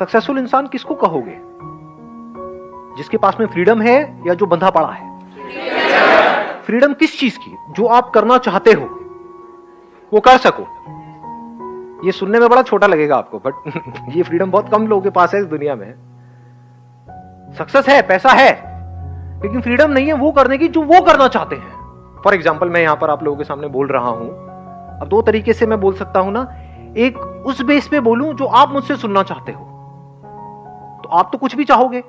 Successful इंसान किसको कहोगे? जिसके पास में फ्रीडम है या जो बंधा पड़ा है? फ्रीडम किस चीज की? जो आप करना चाहते हो वो कर सको। ये सुनने में बड़ा छोटा लगेगा आपको, बट ये फ्रीडम बहुत कम लोगों के पास है इस दुनिया में। सक्सेस है, पैसा है, लेकिन फ्रीडम नहीं है वो करने की जो वो करना चाहते हैं। फॉर एग्जाम्पल, मैं यहां पर आप लोगों के सामने बोल रहा हूं। अब दो तरीके से मैं बोल सकता हूं ना। एक उस बेस पे बोलूं जो आप मुझसे सुनना चाहते हो, तो आप तो कुछ भी चाहोगे।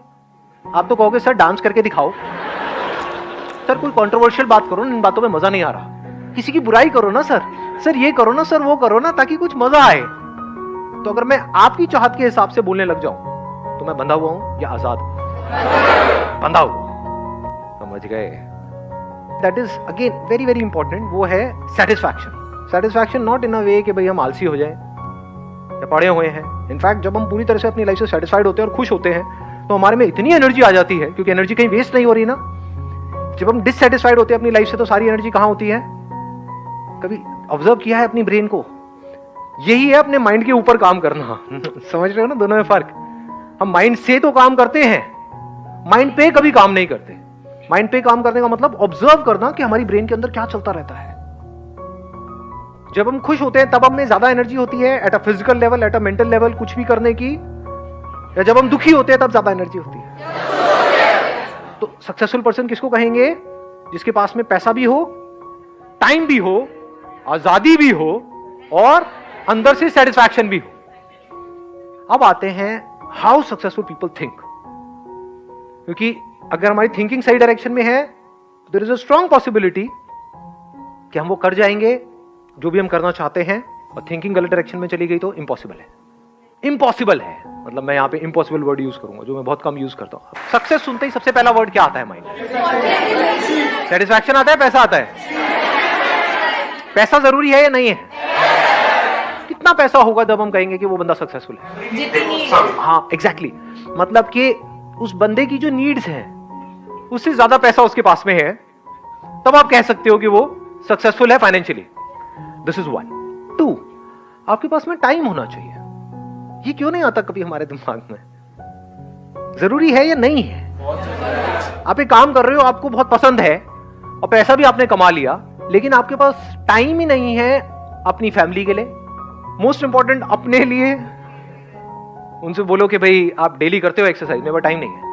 आप तो कहोगे सर डांस करके दिखाओ, सर कोई कंट्रोवर्शियल बात करो ना, इन बातों में मजा नहीं आ रहा। किसी की बुराई करो ना सर ये करो ना सर, वो करो ना, ताकि कुछ मजा आए। तो अगर मैं आपकी चाहत के हिसाब से बोलने लग जाऊं तो मैं बंधा हुआ हूं या आजाद हूं? बंधा हुआ। समझ गए? That is again very very important. वो है सेटिस्फैक्शन। सेटिस्फैक्शन नॉट इन अ वे कि भाई हम आलसी हो जाएं या पड़े हुए हैं। इनफैक्ट जब हम पूरी तरह से अपनी लाइफ से सेटिस्फाइड होते हैं और खुश होते हैं तो हमारे में इतनी एनर्जी आ जाती है, क्योंकि एनर्जी कहीं वेस्ट नहीं हो रही ना। जब हम डिससेटिस्फाइड होते हैं अपनी लाइफ से तो सारी एनर्जी कहां होती है? कभी ऑब्जर्व किया है अपनी ब्रेन को? यही है अपने माइंड के ऊपर काम करना। समझ रहे हो ना दोनों में फर्क? हम माइंड से तो काम करते हैं, माइंड पे कभी काम नहीं करते। माइंड पे काम करने का मतलब ऑब्जर्व करना कि हमारी ब्रेन के अंदर क्या चलता रहता है। जब हम खुश होते हैं तब हमें ज्यादा एनर्जी होती है at a physical level, at a mental level, कुछ भी करने की। या जब हम दुखी होते हैं तब ज्यादा एनर्जी होती है। तो सक्सेसफुल पर्सन किसको कहेंगे? जिसके पास में पैसा भी हो, टाइम भी हो, आजादी भी हो और अंदर से सेटिस्फैक्शन भी हो। अब आते हैं हाउ सक्सेसफुल पीपल थिंक। क्योंकि अगर हमारी थिंकिंग सही डायरेक्शन में है, there is a strong possibility कि हम वो कर जाएंगे जो भी हम करना चाहते हैं। और थिंकिंग गलत डायरेक्शन में चली गई तो इम्पॉसिबल है। इम्पॉसिबल है मतलब मैं यहां पे इम्पॉसिबल वर्ड यूज करूंगा, जो मैं बहुत कम यूज करता हूं। सक्सेस सुनते ही सबसे पहला वर्ड क्या आता है माइंड? सेटिस्फैक्शन आता है, पैसा आता है। पैसा जरूरी है या नहीं है? कितना पैसा होगा जब हम कहेंगे कि वो बंदा सक्सेसफुल है? हाँ एग्जैक्टली। मतलब कि उस बंदे की जो नीड्स हैं उससे ज्यादा पैसा उसके पास में है, तब आप कह सकते हो कि वो सक्सेसफुल है financially. This is one. Two, आपके पास में टाइम होना चाहिए। ये क्यों नहीं आता कभी हमारे दिमाग में? जरूरी है या नहीं है? आप एक काम कर रहे हो, आपको बहुत पसंद है और पैसा भी आपने कमा लिया, लेकिन आपके पास टाइम ही नहीं है अपनी फैमिली के लिए, मोस्ट इंपॉर्टेंट अपने लिए। उनसे बोलो कि भाई आप डेली करते हो एक्सरसाइज, मेरे पास टाइम नहीं है।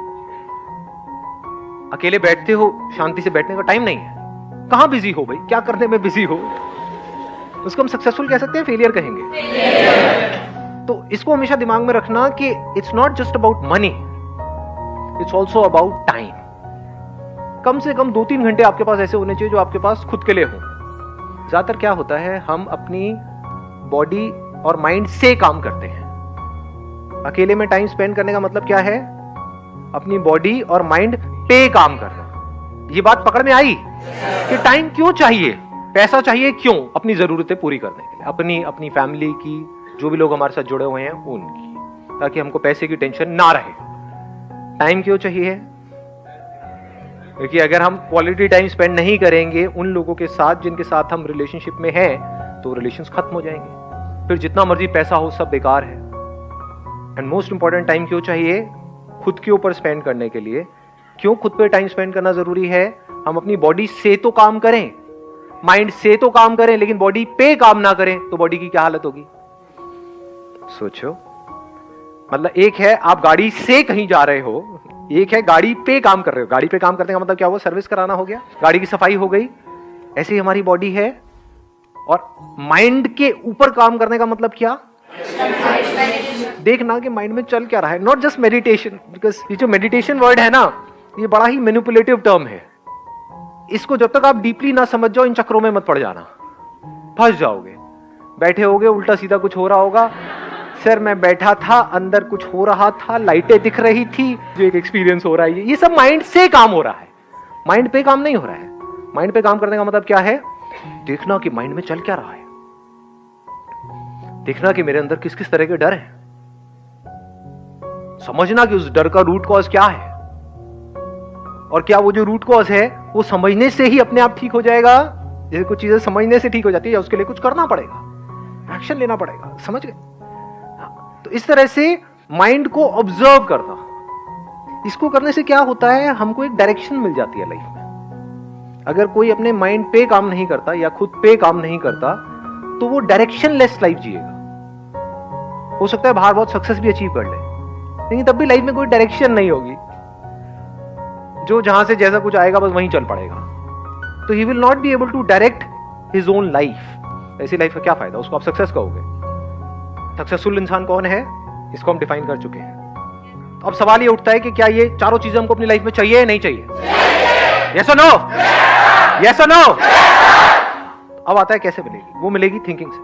अकेले बैठते हो, शांति से बैठने का टाइम नहीं है। कहां बिजी हो भाई? क्या करने में बिजी हो? उसको हम सक्सेसफुल कह सकते हैं, फेलियर कहेंगे। तो इसको हमेशा दिमाग में रखना कि it's not just about money, it's also about time. कम से कम 2-3 घंटे आपके पास ऐसे होने चाहिए जो आपके पास खुद के लिए हो। ज्यादातर क्या होता है, हम अपनी बॉडी और माइंड से काम करते हैं। अकेले में टाइम स्पेंड करने का मतलब क्या है? अपनी बॉडी और माइंड पे काम करना। ये बात पकड़ में आई कि टाइम क्यों चाहिए, पैसा चाहिए क्यों? अपनी जरूरतें पूरी करने के लिए, अपनी फैमिली की, जो भी लोग हमारे साथ जुड़े हुए हैं उनकी, ताकि हमको पैसे की टेंशन ना रहे। टाइम क्यों चाहिए? क्योंकि अगर हम क्वालिटी टाइम स्पेंड नहीं करेंगे उन लोगों के साथ जिनके साथ हम रिलेशनशिप में हैं, तो रिलेशंस खत्म हो जाएंगे। फिर जितना मर्जी पैसा हो सब बेकार है। एंड मोस्ट इंपॉर्टेंट, टाइम क्यों चाहिए? खुद के ऊपर स्पेंड करने के लिए। क्यों खुद पे टाइम स्पेंड करना जरूरी है? हम अपनी बॉडी से तो काम करें, माइंड से तो काम करें, लेकिन बॉडी पे काम ना करें तो बॉडी की क्या हालत होगी? सोचो। मतलब एक है आप गाड़ी से कहीं जा रहे हो, एक है गाड़ी पे काम कर रहे हो। गाड़ी पे काम करने का मतलब क्या हुआ? सर्विस कराना हो गया, गाड़ी की सफाई हो गई। ऐसे ही हमारी बॉडी है। और माइंड के ऊपर काम करने का मतलब क्या? देखना कि माइंड में चल क्या रहा है। नॉट जस्ट मेडिटेशन, बिकॉज ये जो मेडिटेशन वर्ड है ना, ये बड़ा ही मैनिपुलेटिव टर्म है। इसको जब तक आप डीपली ना समझ जाओ, इन चक्रों में मत पड़ जाना, फंस जाओगे। बैठे होगे, उल्टा सीधा कुछ हो रहा होगा। सर मैं बैठा था, अंदर कुछ हो रहा था, लाइटें दिख रही थी, जो एक एक्सपीरियंस हो रहा है, ये सब माइंड से काम हो रहा है, माइंड पे काम नहीं हो रहा है। माइंड पे काम करने का मतलब क्या है? देखना कि माइंड में चल क्या रहा है, देखना कि मेरे अंदर किस किस तरह के डर हैं, समझना कि उस डर का रूट कॉज क्या है, और क्या वो जो रूट कॉज है वो समझने से ही अपने आप ठीक हो जाएगा। जैसे कुछ चीजें समझने से ठीक हो जाती है, या उसके लिए कुछ करना पड़ेगा, एक्शन लेना पड़ेगा। समझ गए? तो इस तरह से माइंड को ऑब्जर्व करना। इसको करने से क्या होता है, हमको एक डायरेक्शन मिल जाती है लाइफ में। अगर कोई अपने माइंड पे काम नहीं करता या खुद पे काम नहीं करता तो वो डायरेक्शनलेस लाइफ जिएगा। हो सकता है बाहर बहुत सक्सेस भी अचीव कर ले, लेकिन तब भी लाइफ में कोई डायरेक्शन नहीं होगी। जो जहां से जैसा कुछ आएगा बस वहीं चल पड़ेगा। तो he will not be able to direct his own life. ऐसी लाइफ का क्या फायदा, उसको आप सक्सेस कहोगे। सक्सेसफुल इंसान कौन है, इसको हम डिफाइन कर चुके हैं। तो अब सवाल ये उठता है कि क्या ये चारों चीजें हमको अपनी लाइफ में चाहिए या नहीं चाहिए? यस और नो? यस और नो? अब आता है कैसे मिलेगी? वो मिलेगी थिंकिंग से।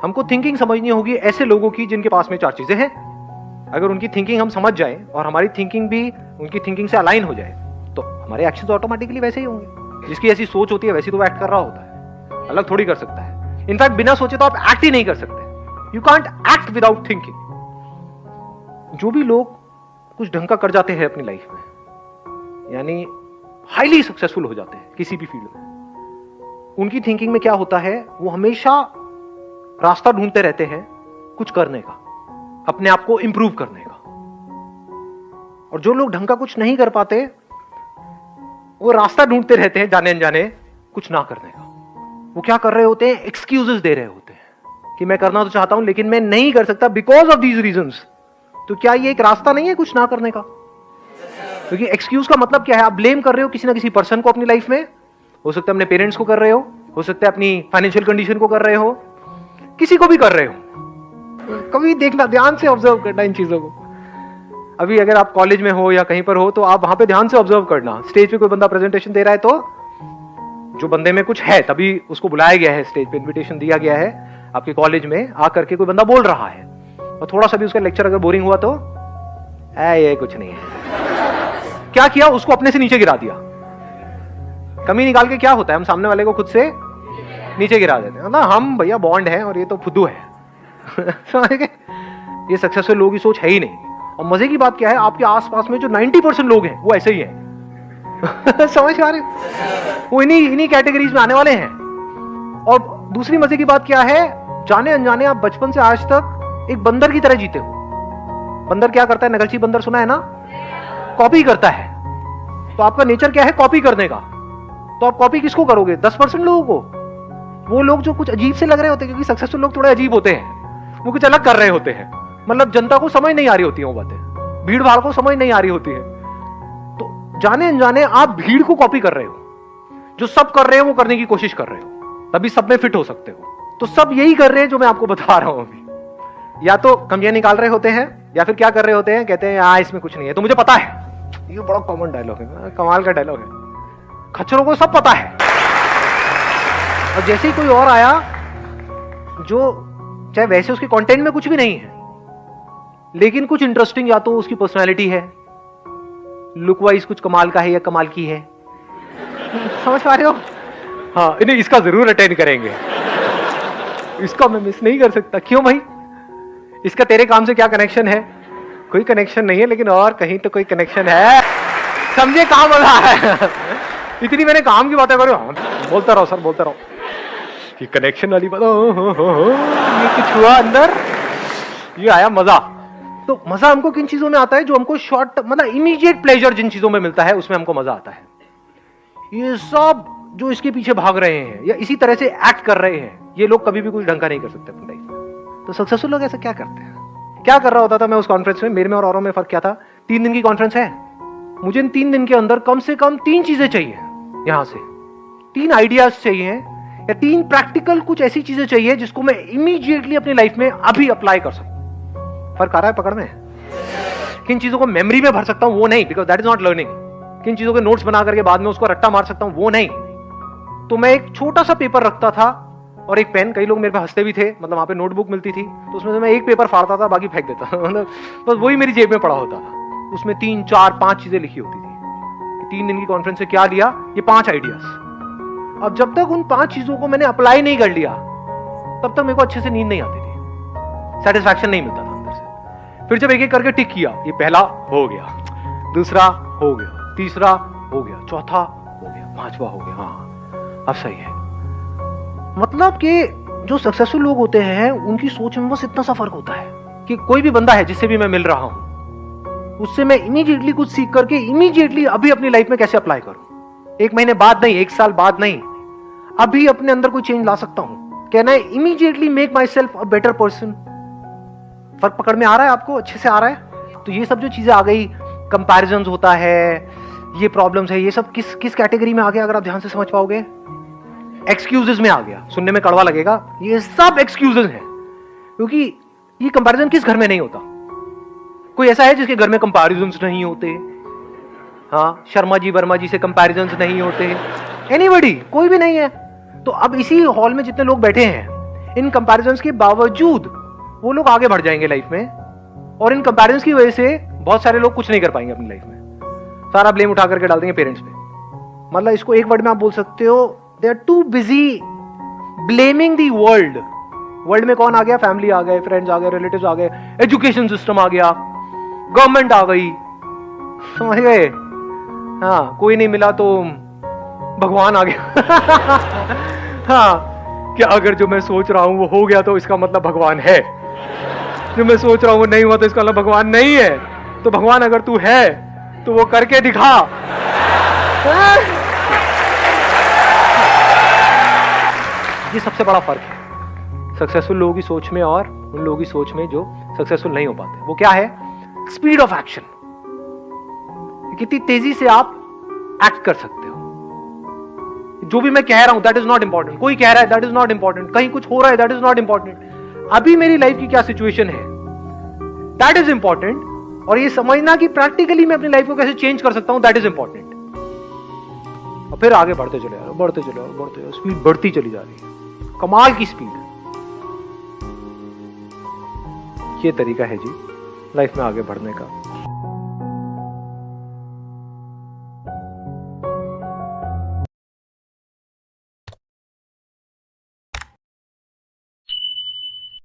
हमको थिंकिंग समझनी होगी ऐसे लोगों की जिनके पास में चार चीजें हैं। अगर उनकी थिंकिंग हम समझ जाएं और हमारी थिंकिंग भी उनकी थिंकिंग से अलाइन हो जाए तो हमारे एक्शन ऑटोमेटिकली वैसे ही होंगे। जिसकी ऐसी सोच होती है वैसी तो वो एक्ट कर रहा होता है, अलग थोड़ी कर सकता है। इनफैक्ट बिना सोचे तो आप एक्ट ही नहीं कर सकते। You can't act without thinking. जो भी लोग कुछ ढंग का कर जाते हैं अपनी लाइफ में, यानी हाईली सक्सेसफुल हो जाते हैं किसी भी फील्ड में, उनकी थिंकिंग में क्या होता है, वो हमेशा रास्ता ढूंढते रहते हैं कुछ करने का, अपने आप को इंप्रूव करने का। और जो लोग ढंग का कुछ नहीं कर पाते वो रास्ता ढूंढते रहते हैं जाने अनजाने कुछ ना करने का। वो क्या कर रहे होते हैं, एक्सक्यूजेस दे रहे होते हैं कि मैं करना तो चाहता हूं लेकिन मैं नहीं कर सकता बिकॉज ऑफ दीज रीजंस। तो क्या ये एक रास्ता नहीं है कुछ ना करने का? क्योंकि एक्सक्यूज का मतलब क्या है, आप ब्लेम कर रहे हो किसी ना किसी पर्सन को अपनी लाइफ में। हो सकता है अपने पेरेंट्स को कर रहे हो सकता है अपनी फाइनेंशियल कंडीशन को कर रहे हो, किसी को भी कर रहे हो। कभी देखना, ध्यान से ऑब्जर्व करना इन चीजों को। अभी अगर आप कॉलेज में हो या कहीं पर हो तो आप वहां पे ध्यान से ऑब्जर्व करना। स्टेज पे कोई बंदा प्रेजेंटेशन दे रहा है तो जो बंदे में कुछ है तभी उसको बुलाया गया है, स्टेज पे इन्विटेशन दिया गया है आपके कॉलेज में, आकर के कोई बंदा बोल रहा है और थोड़ा सा भी उसका लेक्चर अगर बोरिंग हुआ तो ये कुछ नहीं है। क्या किया, उसको अपने से नीचे गिरा दिया। कमी निकाल के क्या होता है, हम सामने वाले को खुद से नीचे गिरा देते हैं ना। हम भैया बॉन्ड है और ये तो फुद्दू है। समझ गए? ये सक्सेसफुल लोगों की सोच है ही नहीं। और मजे की बात क्या है, आपके आसपास में जो 90% लोग हैं वो ऐसे ही हैं। समझ आ रहे? वो इन्हीं कैटेगरीज में आने वाले हैं। और दूसरी मजे की बात क्या है, जाने अनजाने आप बचपन से आज तक एक बंदर की तरह जीते हो। बंदर क्या करता है, नगरची बंदर सुना है ना, कॉपी करता है। तो आपका नेचर क्या है, कॉपी करने का। तो आप कॉपी किसको करोगे, 10% लोगों को। वो लोग जो कुछ अजीब से लग रहे होते हैं, क्योंकि सक्सेसफुल लोग थोड़े अजीब होते हैं, वो कुछ अलग कर रहे होते हैं। मतलब जनता को समझ नहीं आ रही होती है वो बातें, भीड़ भाड़ को समझ नहीं आ रही होती है। तो जाने अनजाने आप भीड़ को कॉपी कर रहे हो। जो सब कर रहे हो वो करने की कोशिश कर रहे हो, तभी सब में फिट हो सकते हो। तो सब यही कर रहे हैं जो मैं आपको बता रहा हूं अभी। या तो कमियां निकाल रहे होते हैं या फिर क्या कर रहे होते हैं, कहते हैं इसमें कुछ नहीं है। तो मुझे पता है, ये बड़ा कॉमन डायलॉग है, कमाल का डायलॉग है। खच्चरों को सब पता है। और जैसे ही कोई और आया जो चाहे वैसे उसके कंटेंट में कुछ भी नहीं है लेकिन कुछ इंटरेस्टिंग, या तो उसकी पर्सनालिटी है, लुक वाइज कुछ कमाल का है या कमाल की है। समझ पा रहे हो? हाँ, इन्हें इसका जरूर अटेंड करेंगे, इसका मैं मिस नहीं कर सकता। क्यों भाई, इसका तेरे काम से क्या कनेक्शन है? कोई कनेक्शन नहीं है, लेकिन और कहीं तो कोई कनेक्शन है। समझे काम हो रहा है? इतनी मैंने काम की बातें करो, बोलता रहो सर, बोलता रहो। ये कनेक्शन वाली बात, ये कुछ हुआ अंदर, ये आया मजा। तो मजा हमको किन चीजों में आता है, जो हमको शॉर्ट मतलब इमीडिएट प्लेजर जिन चीजों में मिलता है उसमें हमको मजा आता है। ये सब जो इसके पीछे भाग रहे हैं या इसी तरह से एक्ट कर रहे हैं, ये लोग कभी भी कुछ ढंग का नहीं कर सकते अपनी लाइफ में। तो सक्सेसफुल लोग ऐसा क्या करते हैं? क्या कर रहा होता था मैं उस कॉन्फ्रेंस में, मेरे में और औरों में फर्क क्या था? 3 दिन की कॉन्फ्रेंस है, मुझे इन 3 दिन के अंदर कम से कम 3 चीजें चाहिए। यहां से 3 आइडियाज चाहिए या 3 प्रैक्टिकल कुछ ऐसी चीजें चाहिए जिसको मैं इमीडिएटली अपनी लाइफ में अभी अप्लाई कर सकूं। फर्क आ रहा है पकड़ में? किन चीजों को मेमोरी में भर सकता हूं वो नहीं, because that is not learning. किन चीजों के नोट्स बना करके बाद में उसको रट्टा मार सकता हूं वो नहीं। तो मैं एक छोटा सा पेपर रखता था और एक पेन। कई लोग मेरे पे हंसते भी थे, मतलब वहां पे नोटबुक मिलती थी तो उसमें से मैं एक पेपर फाड़ता था, बाकी फेंक देता था। मतलब बस वही मेरी जेब में पड़ा होता था। उसमें 3, 4, 5 चीजें लिखी होती थी। 3 दिन की कॉन्फ्रेंस से क्या लिया, ये 5 आइडियाज। अब जब तक उन 5 चीजों को मैंने अप्लाई नहीं कर लिया तब तक मेरे को अच्छे से नींद नहीं आती थी, सेटिस्फैक्शन नहीं मिलता था अंदर से। फिर जब एक एक करके टिक किया, ये पहला हो गया, दूसरा हो गया, तीसरा हो गया, चौथा हो गया, 5वां हो गया, हाँ अब सही है। मतलब कि जो सक्सेसफुल लोग होते हैं उनकी सोच में बस इतना सा फर्क होता है। कि कोई भी बंदा है जिससे भी मैं मिल रहा हूं, उससे मैं इमीडिएटली कुछ सीख करके इमीडिएटली अभी अपनी लाइफ में कैसे अप्लाई करूं। 1 महीने बाद नहीं, 1 साल बाद नहीं, अभी अपने अंदर कोई चेंज ला सकता हूं। कहना है immediately make my self a better person. फर्क पकड़ में आ रहा है आपको? अच्छे से आ रहा है? तो ये सब जो चीजें आ गई, कंपैरिजन होता है, ये प्रॉब्लम्स है, ये सब किस कैटेगरी में आ गया अगर आप ध्यान से समझ पाओगे? एक्सक्यूजेस में आ गया। सुनने में कड़वा लगेगा, ये सब एक्सक्यूजेस हैं, क्योंकि ये कंपैरिजन किस घर में नहीं होता? कोई ऐसा है जिसके घर में कंपैरिजन्स नहीं होते? हाँ, शर्मा जी वर्मा जी से कंपैरिजन्स नहीं होते? एनीबॉडी? कोई भी नहीं है। तो अब इसी हॉल में जितने लोग बैठे हैं, इन कंपैरिजन्स के बावजूद वो लोग आगे बढ़ जाएंगे लाइफ में, और इन कंपैरिजन्स की वजह से बहुत सारे लोग कुछ नहीं कर पाएंगे अपनी लाइफ में। सारा ब्लेम उठा करके डाल देंगे पेरेंट्स पे। मतलब इसको एक वर्ड में आप बोल सकते हो, they are too busy blaming the world. World में कौन आ गया? फैमिली आ गए, फ्रेंड्स आ गए, रिलेटिव्स आ गए, एजुकेशन सिस्टम आ गया, गवर्नमेंट आ गई, समझ गए? हाँ, कोई नहीं मिला तो भगवान आ गया। हाँ, क्या अगर जो मैं सोच रहा हूं वो हो गया तो इसका मतलब भगवान है, जो मैं सोच रहा हूं वो नहीं हुआ तो इसका मतलब भगवान नहीं है। तो भगवान अगर तू है तो वो करके दिखा। ये सबसे बड़ा फर्क है सक्सेसफुल लोगों की सोच में और उन लोगों की सोच में जो सक्सेसफुल नहीं हो पाते। वो क्या है? Speed of action. कितनी तेजी से आप एक्ट कर सकते हो। जो भी मैं कह रहा हूं दैट इज नॉट इंपॉर्टेंट, कोई कह रहा है दैट इज नॉट इंपॉर्टेंट, कहीं कुछ हो रहा है दैट इज नॉट इंपॉर्टेंट। अभी मेरी लाइफ की क्या सिचुएशन है दैट इज इंपॉर्टेंट, और ये समझना कि प्रैक्टिकली मैं अपनी लाइफ को कैसे चेंज कर सकता हूं दैट इज इंपॉर्टेंट। और फिर आगे बढ़ते चले जाओ, बढ़ते चले जाओ, बढ़ते जाओ, स्पीड बढ़ती चली जा रही है, कमाल की स्पीड। ये तरीका है जी लाइफ में आगे बढ़ने का।